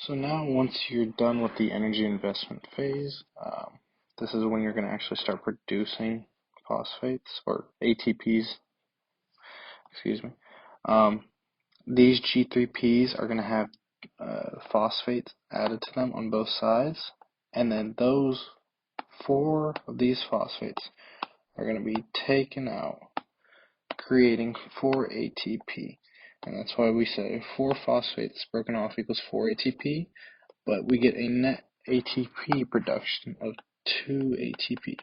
So now once you're done with the energy investment phase, this is when you're going to actually start producing phosphates or ATPs, excuse me. These G3Ps are going to have phosphates added to them on both sides, and then those 4 of these phosphates are going to be taken out, creating 4 ATP. And that's why we say 4 phosphates broken off equals 4 ATP, but we get a net ATP production of 2 ATP.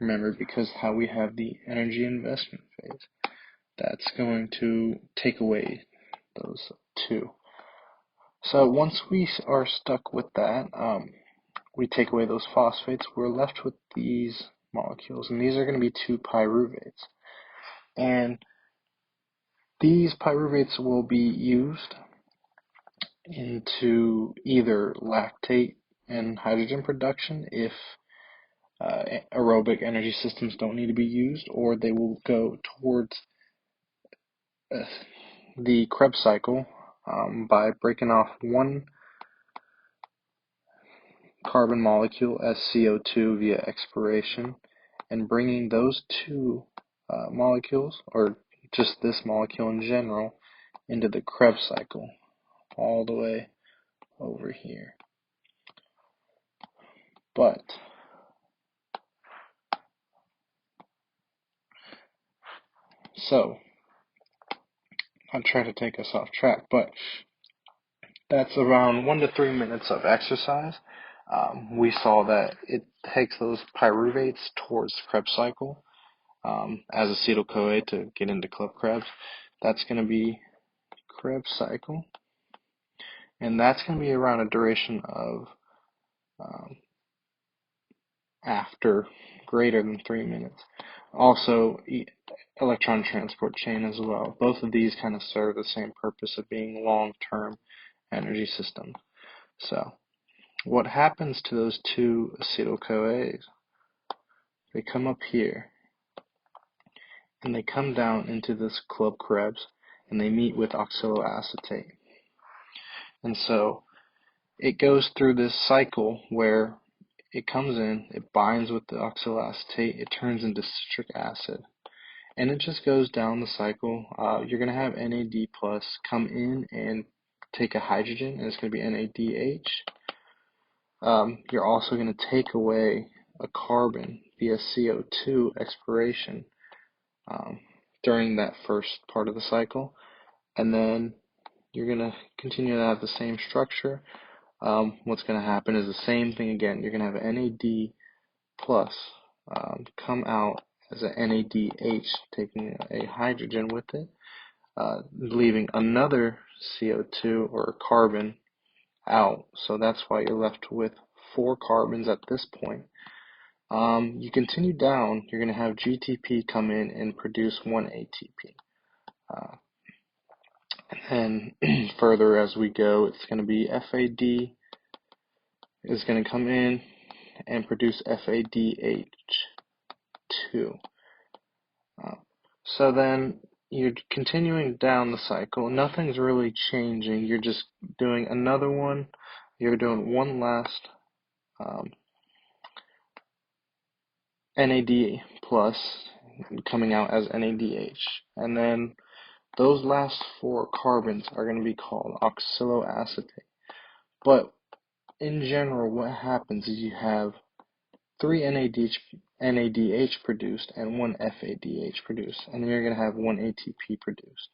Remember, because how we have the energy investment phase, that's going to take away those 2. So once we are stuck with that, we take away those phosphates, we're left with these molecules, and these are going to be 2 pyruvates. And these pyruvates will be used into either lactate and hydrogen production if aerobic energy systems don't need to be used, or they will go towards the Krebs cycle by breaking off one carbon molecule as CO2 via expiration and bringing those 2 molecules, or just this molecule in general, into the Krebs cycle all the way over here. But so I'm trying to take us off track, but that's around 1 to 3 minutes of exercise. We saw that it takes those pyruvates towards the Krebs cycle as acetyl-CoA to get into club Krebs. That's going to be Krebs cycle, and that's going to be around a duration of after greater than 3 minutes. Also, electron transport chain as well. Both of these kind of serve the same purpose of being long-term energy systems. So what happens to those 2 acetyl-CoAs? They come up here and they come down into this club Krebs and they meet with oxaloacetate. And so it goes through this cycle where it comes in, it binds with the oxaloacetate, it turns into citric acid, and it just goes down the cycle. You're going to have NAD plus come in and take a hydrogen, and it's going to be NADH. You're also going to take away a carbon via CO2 expiration during that first part of the cycle, and then you're going to continue to have the same structure. What's going to happen is the same thing again. You're going to have NAD plus come out as a NADH, taking a hydrogen with it, leaving another CO2 or carbon out. So that's why you're left with 4 carbons at this point. You continue down, you're going to have GTP come in and produce 1 ATP. And further as we go, it's going to be FAD is going to come in and produce FADH2. So then you're continuing down the cycle. Nothing's really changing. You're just doing another one. You're doing one last NAD plus coming out as NADH. And then those last 4 carbons are going to be called oxaloacetate. But in general, what happens is you have 3 NADH produced and 1 FADH produced, and then you're going to have 1 ATP produced.